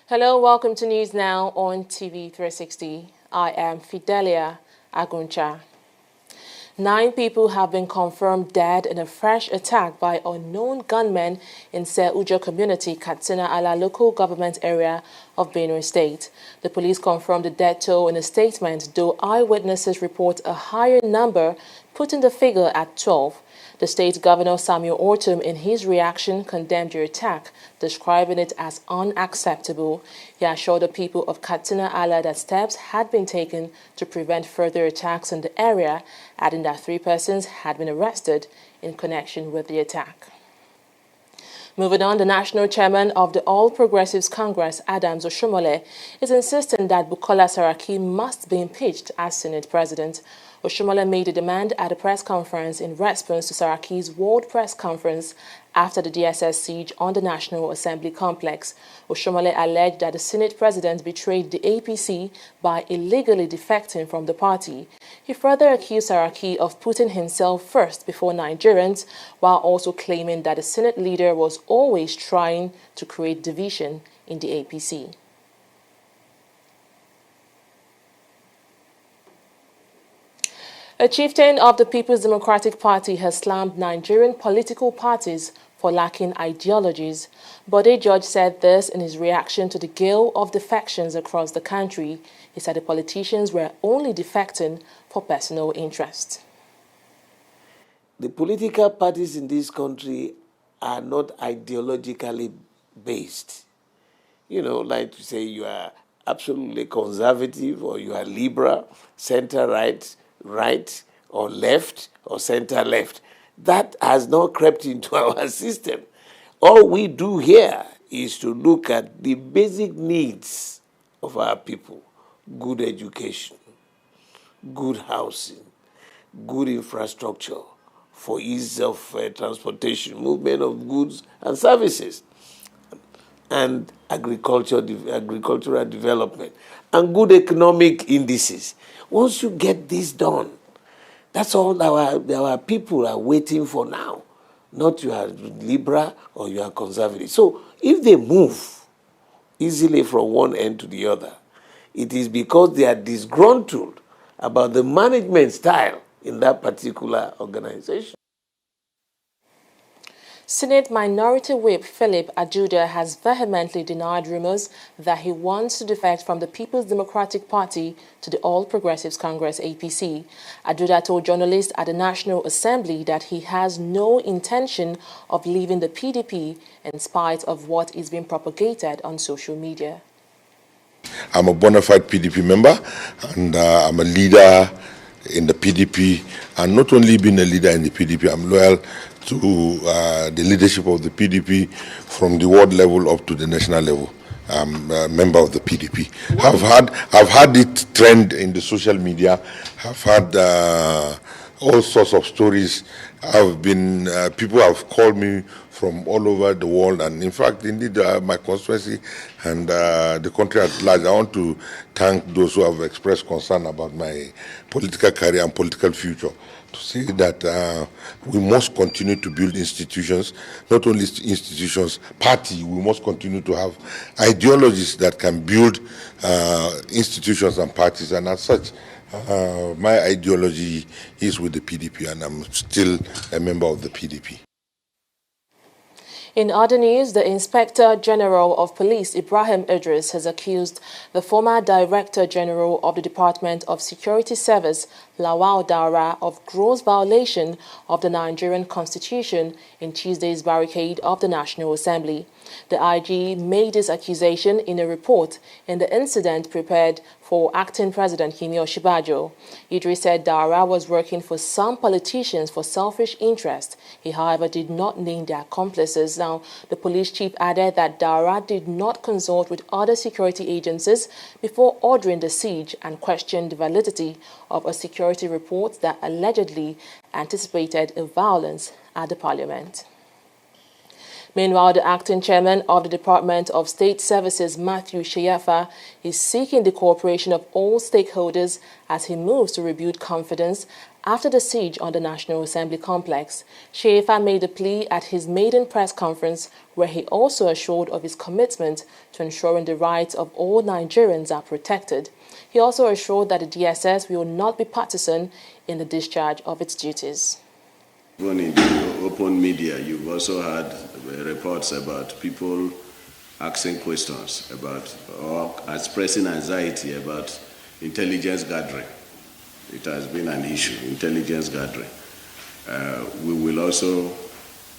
Hello, welcome to News Now on TV360. I am Fidelia Aguncha. 9 people have been confirmed dead in a fresh attack by unknown gunmen in Uja community, Katsina Ala local government area of Benue State. The police confirmed the death toll in a statement, though eyewitnesses report a higher number, putting the figure at 12. The state governor Samuel Ortum, in his reaction, condemned the attack, describing it as unacceptable. He assured the people of Katsina Ala that steps had been taken to prevent further attacks in the area, adding that 3 persons had been arrested in connection with the attack. Moving on, the national chairman of the All Progressives Congress, Adams Oshiomhole, is insisting that Bukola Saraki must be impeached as Senate president. Oshiomhole made a demand at a press conference in response to Saraki's World Press Conference after the DSS siege on the National Assembly complex. Oshiomhole alleged that the Senate president betrayed the APC by illegally defecting from the party. He further accused Saraki of putting himself first before Nigerians, while also claiming that the Senate leader was always trying to create division in the APC. A chieftain of the People's Democratic Party has slammed Nigerian political parties for lacking ideologies. Bode George said this in his reaction to the gale of defections across the country. He said the politicians were only defecting for personal interest. The political parties in this country are not ideologically based. You know, like to say you are absolutely conservative or you are liberal, center-right, right or left or center left. That has not crept into our system. All we do here is to look at the basic needs of our people: good education, good housing, good infrastructure for ease of transportation, movement of goods and services, and agricultural development, and good economic indices. Once you get this done, that's all our people are waiting for now. Not you are liberal or you are conservative. So if they move easily from one end to the other, it is because they are disgruntled about the management style in that particular organization. Senate Minority Whip Philip Ajudar has vehemently denied rumors that he wants to defect from the People's Democratic Party to the All Progressives Congress APC. Ajudar told journalists at the National Assembly that he has no intention of leaving the PDP in spite of what is being propagated on social media. I'm a bona fide PDP member, and I'm a leader in the PDP, and not only being a leader in the PDP, I'm loyal to the leadership of the PDP from the ward level up to the national level. I'm a member of the PDP. I've had it trend in the social media. I've had all sorts of stories. People have called me from all over the world, and in fact, indeed, my constituency and the country at large. I want to thank those who have expressed concern about my political career and political future, to say that we must continue to build institutions, not only institutions, party. We must continue to have ideologies that can build institutions and parties, and as such, my ideology is with the PDP, and I'm still a member of the PDP. In other news, the Inspector General of Police, Ibrahim Idris, has accused the former Director General of the Department of Security Service, Lawal Daura, of gross violation of the Nigerian Constitution in Tuesday's barricade of the National Assembly. The IG made this accusation in a report in the incident prepared for for acting President Yemi Osinbajo. Idris said Daura was working for some politicians for selfish interest. He, however, did not name their accomplices. Now, the police chief added that Daura did not consult with other security agencies before ordering the siege and questioned the validity of a security report that allegedly anticipated a violence at the parliament. Meanwhile, the acting chairman of the Department of State Services, Matthew Sheyafa, is seeking the cooperation of all stakeholders as he moves to rebuild confidence after the siege on the National Assembly complex. Sheyafa made a plea at his maiden press conference, where he also assured of his commitment to ensuring the rights of all Nigerians are protected. He also assured that the DSS will not be partisan in the discharge of its duties. Even in the open media, you've also had reports about people asking questions about or expressing anxiety about intelligence gathering. It has been an issue, intelligence gathering. We will also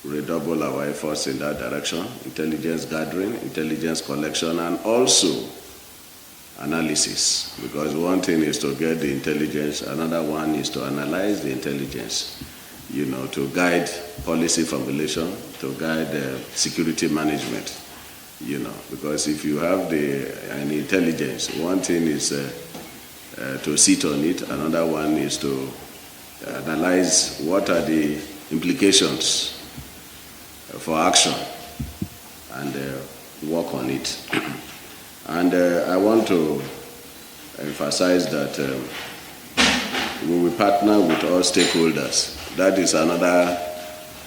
redouble our efforts in that direction, intelligence gathering, intelligence collection, and also analysis, because one thing is to get the intelligence, another one is to analyze the intelligence, to guide policy formulation, to guide security management, because if you have an intelligence, one thing is to sit on it, another one is to analyze what are the implications for action and work on it. And I want to emphasize that we will partner with all stakeholders. That is another,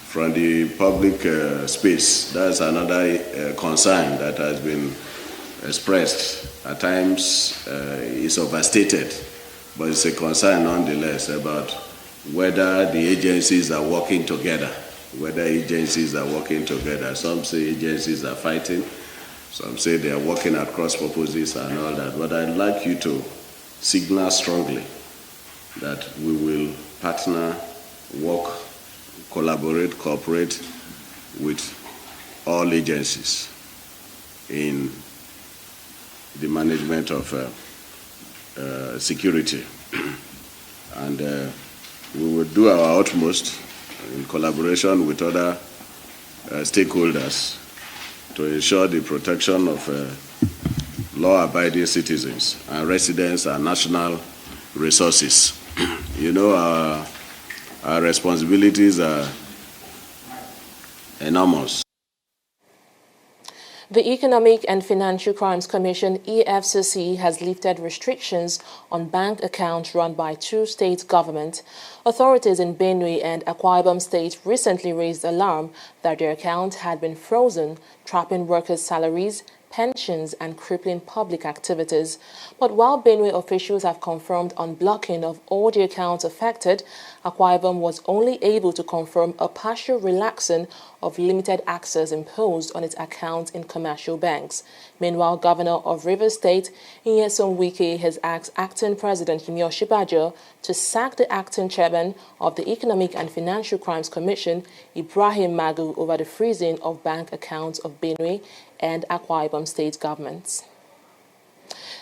from the public space, that's another concern that has been expressed. At times is overstated, but it's a concern nonetheless about whether the agencies are working together, Some say agencies are fighting, some say they are working at cross purposes and all that, but I'd like you to signal strongly that we will partner, work, collaborate, cooperate with all agencies in the management of security. And we will do our utmost in collaboration with other stakeholders to ensure the protection of law-abiding citizens and residents and national resources. Our responsibilities are enormous. The Economic and Financial Crimes Commission, EFCC, has lifted restrictions on bank accounts run by two state governments. Authorities in Benue and Akwa Ibom State recently raised alarm that their accounts had been frozen, trapping workers' salaries, pensions and crippling public activities. But while Benue officials have confirmed unblocking of all the accounts affected, Akwa Ibom was only able to confirm a partial relaxing of limited access imposed on its accounts in commercial banks. Meanwhile, Governor of Rivers State, Nyesom Wike, has asked Acting President Yemi Osinbajo to sack the Acting Chairman of the Economic and Financial Crimes Commission, Ibrahim Magu, over the freezing of bank accounts of Benue and Akwa Ibom State governments.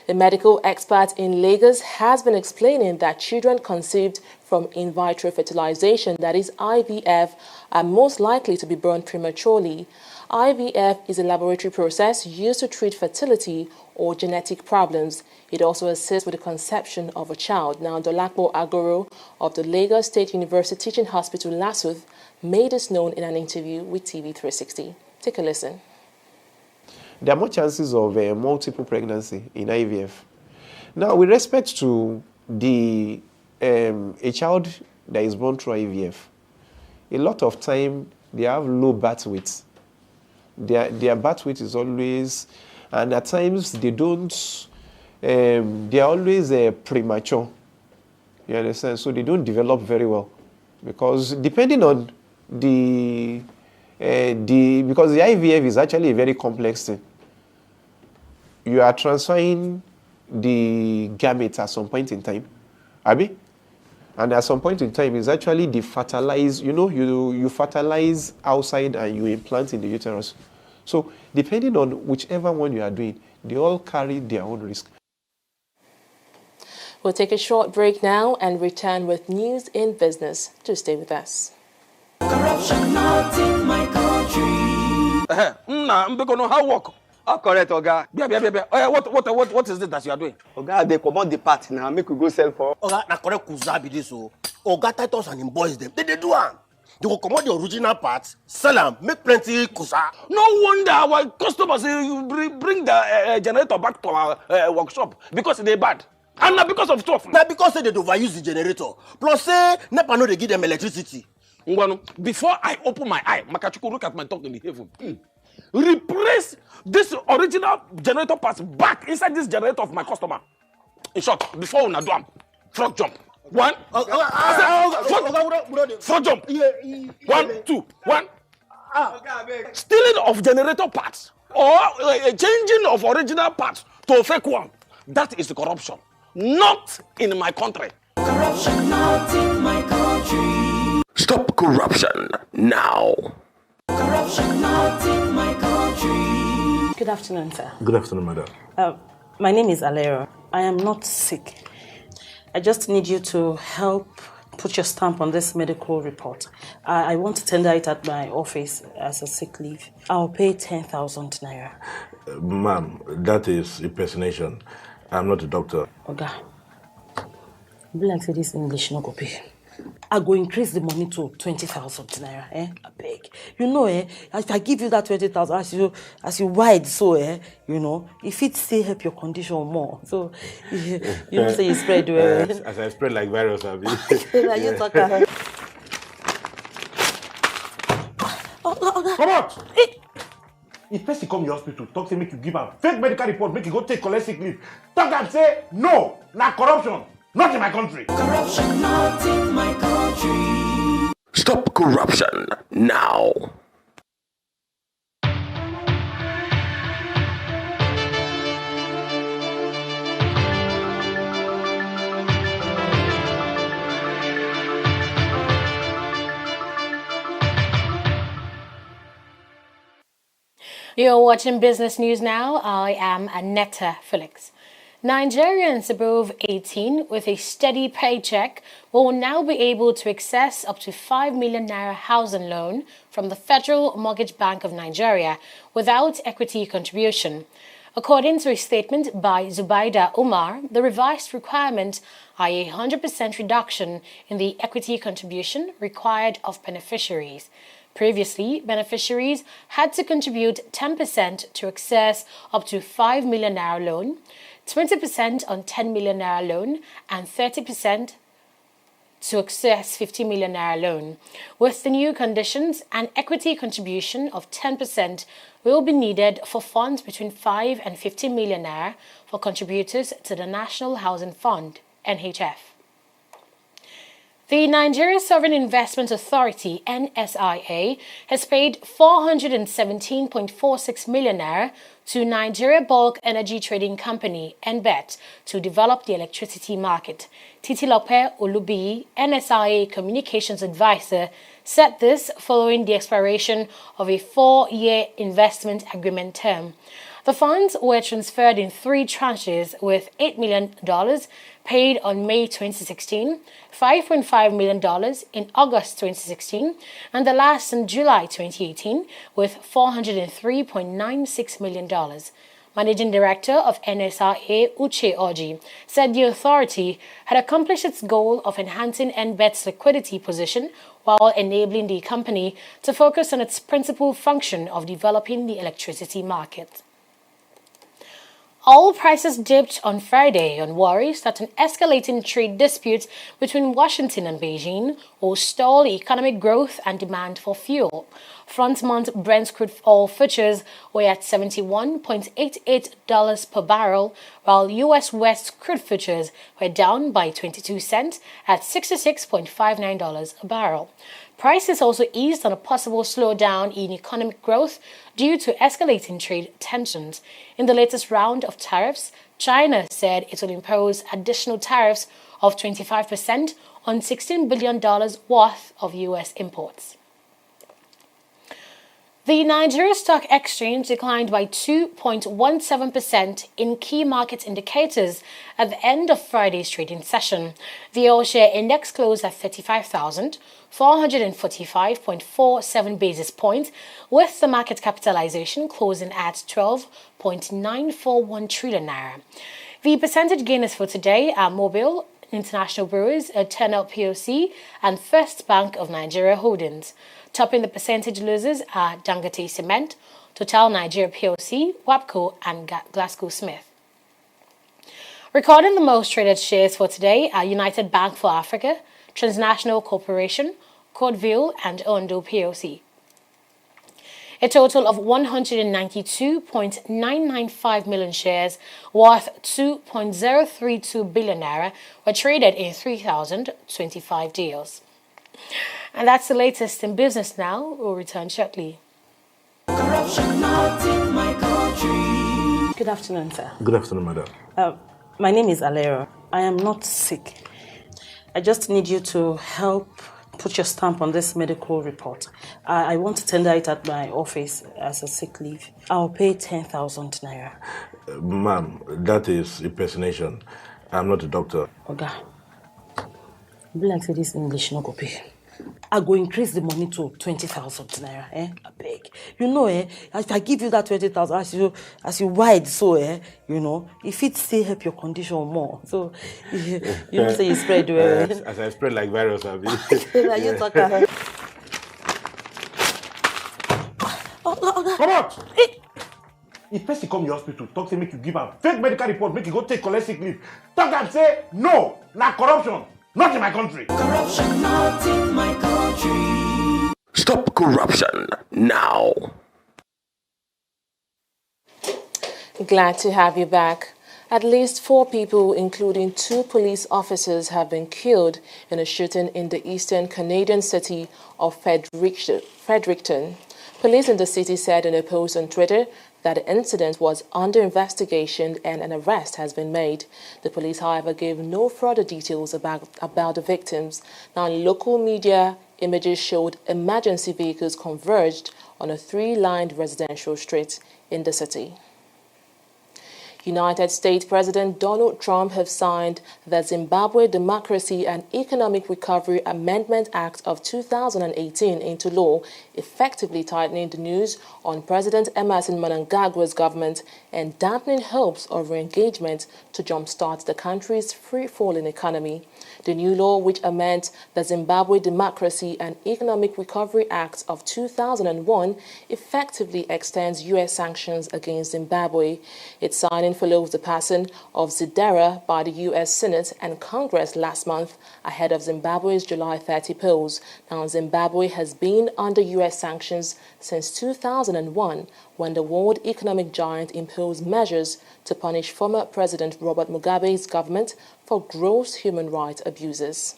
The medical expert in Lagos has been explaining that children conceived from in vitro fertilization, that is IVF, are most likely to be born prematurely. IVF is a laboratory process used to treat fertility or genetic problems. It also assists with the conception of a child. Now, Dolapo Agoro of the Lagos State University Teaching Hospital, LASUTH, made this known in an interview with TV360. Take a listen. There are more chances of multiple pregnancy in IVF. Now, with respect to a child that is born through IVF, a lot of time they have low birth weight. Their birth weight is always, and at times they don't, they are always premature. You understand? So they don't develop very well, because depending on because the IVF is actually a very complex thing. You are transferring the gametes at some point in time, Abi? And at some point in time, it's actually the fertilize, you fertilize outside and you implant in the uterus. So depending on whichever one you are doing, they all carry their own risk. We'll take a short break now and return with news in business. Do stay with us. Corruption not in my country. How work? Oh, correct, Oga. What is it that you are doing? Oga, they come out the part now. Make we go sell for. Oga, na correct kuzabi this so. Oga Titus and him boys them. They do am. They will come out the original parts, sell them, make plenty kusa. No wonder our customers bring the generator back to our workshop because they're bad. And not because of stuff. Now because they overuse the generator. Plus say NEPA no they give them electricity. Before I open my eye, Makachuku look at my talk in the heaven. Replace this original generator parts back inside this generator of my customer. In short, before we do am, frog jump. One. Frog jump. 1, 2, 1. Stealing of generator parts or changing of original parts to a fake one. That is the corruption. Not in my country. Corruption not in my country. Stop corruption now. Corruption not in my country. Good afternoon, sir. Good afternoon, madam. My name is Alero. I am not sick. I just need you to help put your stamp on this medical report. I want to tender it at my office as a sick leave. I'll pay 10,000 naira. Ma'am, that is impersonation. I'm not a doctor. Oga, be like say this English no go pay. I go increase the money to 20,000 naira. I beg. You know, if I give you that 20,000, as you wide, so if it still help your condition more. So you know, say you spread well. As I spread like virus, I mean. You talk. Come out! If person come to your hospital, talk say make you give am fake medical report, make you go take collect sick leave. Talk and say no, na corruption. Not in my country. Corruption not in my country. Stop corruption now. You're watching Business News Now. I am Anetta Felix. Nigerians above 18 with a steady paycheck will now be able to access up to 5 million naira housing loan from the Federal Mortgage Bank of Nigeria without equity contribution. According to a statement by Zubaida Umar, the revised requirements are a 100% reduction in the equity contribution required of beneficiaries. Previously, beneficiaries had to contribute 10% to access up to 5 million naira loan, 20% on 10 million naira loan, and 30% to access 50 million naira loan. With the new conditions, an equity contribution of 10% will be needed for funds between 5 and 50 million naira for contributors to the National Housing Fund, NHF. The Nigeria Sovereign Investment Authority, NSIA, has paid 417.46 million naira to Nigeria Bulk Energy Trading Company, NBET, to develop the electricity market. Titilope Olubiyi, NSIA Communications Advisor, said this following the expiration of a 4-year investment agreement term. The funds were transferred in 3 tranches with $8 million paid on May 2016, $5.5 million in August 2016, and the last in July 2018 with $403.96 million. Managing Director of NSIA, Uche Oji, said the authority had accomplished its goal of enhancing NBET's liquidity position while enabling the company to focus on its principal function of developing the electricity market. Oil prices dipped on Friday on worries that an escalating trade dispute between Washington and Beijing will stall economic growth and demand for fuel. Front-month Brent crude oil futures were at $71.88 per barrel, while U.S. West crude futures were down by 22 cents at $66.59 a barrel. Prices also eased on a possible slowdown in economic growth due to escalating trade tensions. In the latest round of tariffs, China said it will impose additional tariffs of 25% on $16 billion worth of U.S. imports. The Nigeria Stock Exchange declined by 2.17% in key market indicators at the end of Friday's trading session. The all-share index closed at 35,445.47 basis points, with the market capitalization closing at 12.941 trillion naira. The percentage gainers for today are Mobile, International Brewers, Eternal PLC, and First Bank of Nigeria Holdings. Topping the percentage losers are Dangote Cement, Total Nigeria PLC, WAPCO, and Glasgow Smith. Recording the most traded shares for today are United Bank for Africa, Transnational Corporation, Cordeville, and Ondo PLC. A total of 192.995 million shares worth 2.032 billion naira were traded in 3,025 deals. And that's the latest in business now. We'll return shortly. Corruption not in my country. Good afternoon, sir. Good afternoon, madam. My name is Alero. I am not sick. I just need you to help put your stamp on this medical report. I want to tender it at my office as a sick leave. I'll pay 10,000 naira. Ma'am, that is impersonation. I'm not a doctor. Oga, be like say this English no go pay. I go increase the money to 20,000 naira. I beg. You know, if I give you that 20,000, as you wide so, you know, if it still help your condition more. So, you know, say you spread well. As I spread like virus, I'll be. You talk. Come out! If person come your hospital, talk say make you give am fake medical report, make you go take collect sick leave. Talk am say no, na corruption, not in my country. Corruption not in my country. Stop corruption now. Glad to have you back. At least 4 people, including 2 police officers, have been killed in a shooting in the eastern Canadian city of Fredericton. Police in the city said in a post on Twitter that the incident was under investigation and an arrest has been made. The police, however, gave no further details about the victims. Now, local media images showed emergency vehicles converged on a 3-lined residential street in the city. United States President Donald Trump has signed the Zimbabwe Democracy and Economic Recovery Amendment Act of 2018 into law, effectively tightening the noose on President Emerson Mnangagwa's government and dampening hopes of re-engagement to jumpstart the country's free-falling economy. The new law, which amends the Zimbabwe Democracy and Economic Recovery Act of 2001, effectively extends U.S. sanctions against Zimbabwe. Its signing follows the passing of Ajudar by the U.S. Senate and Congress last month ahead of Zimbabwe's July 30 polls. Now, Zimbabwe has been under U.S. sanctions since 2001, when the world economic giant imposed measures to punish former President Robert Mugabe's government for gross human rights abuses.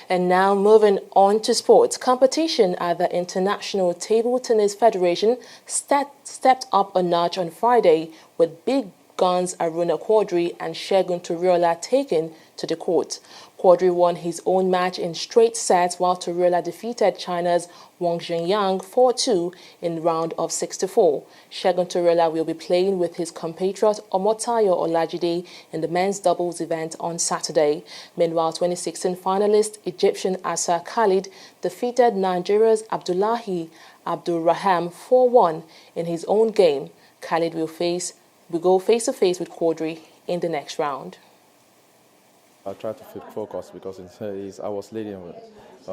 And now moving on to sports. Competition at the International Table Tennis Federation stepped up a notch on Friday, with big guns Aruna Quadri and Segun Toriola taken to the court. Quadri won his own match in straight sets, while Toriola defeated China's Wang Zhenyang 4-2 in round of 64. Segun Toriola will be playing with his compatriot Omotayo Olajide in the men's doubles event on Saturday. Meanwhile, 2016 finalist Egyptian Asa Khalid defeated Nigeria's Abdullahi Abdulrahman 4-1 in his own game. Khalid will go face-to-face with Quadri in the next round. I tried to focus because I was leading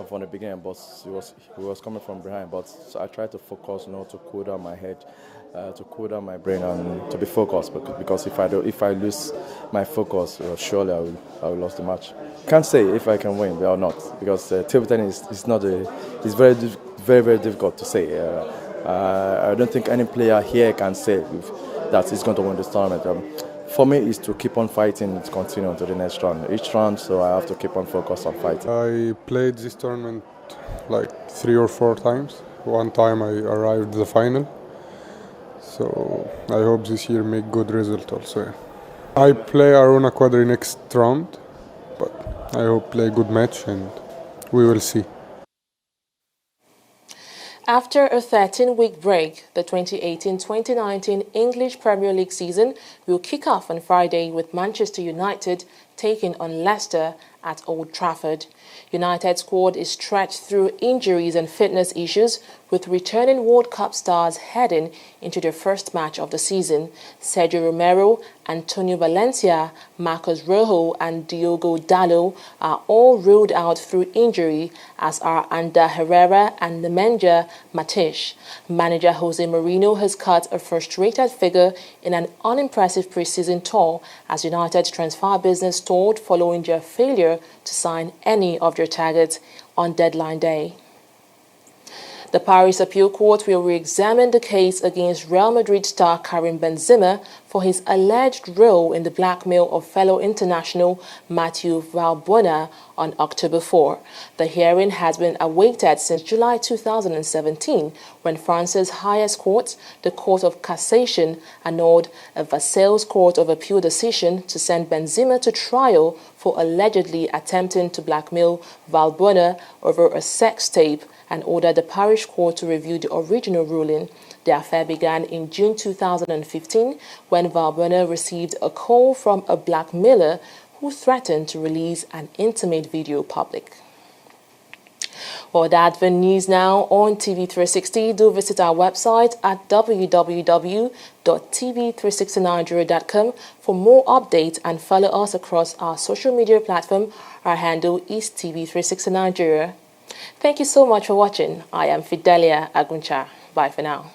from the beginning, but he was coming from behind. But so I tried to focus, to cool down my head, to cool down my brain, and to be focused. Because if I lose my focus, surely I will lose the match. Can't say if I can win or not, because table tennis is very very difficult to say. I don't think any player here can say that he's going to win this tournament. For me, is to keep on fighting and continue to the next round. Each round, so I have to keep on focused on fighting. I played this tournament like 3 or 4 times. One time I arrived the final. So I hope this year make good result also. I play Aruna Quadri next round, but I hope play good match and we will see. After a 13-week break, the 2018-2019 English Premier League season will kick off on Friday with Manchester United taking on Leicester at Old Trafford. United's squad is stretched through injuries and fitness issues, with returning World Cup stars heading into their first match of the season. Sergio Romero, Antonio Valencia, Marcos Rojo and Diogo Dalot are all ruled out through injury, as are Ander Herrera and Nemanja Matic. Manager Jose Mourinho has cut a frustrated figure in an unimpressive pre-season tour as United's transfer business stalled following their failure to sign any of their targets on deadline day. The Paris Appeal Court will re-examine the case against Real Madrid star Karim Benzema for his alleged role in the blackmail of fellow international Mathieu Valbuena on October 4. The hearing has been awaited since July 2017, when France's highest court, the Court of Cassation, annulled a Versailles Court of Appeal decision to send Benzema to trial for allegedly attempting to blackmail Valbuena over a sex tape, and ordered the parish court to review the original ruling. The affair began in June 2015 when Valbuena received a call from a blackmailer who threatened to release an intimate video public. For that, the news now on TV360, do visit our website at www.tv360nigeria.com for more updates and follow us across our social media platform. Our handle is TV360 Nigeria. Thank you so much for watching. I am Fidelia Aguncha. Bye for now.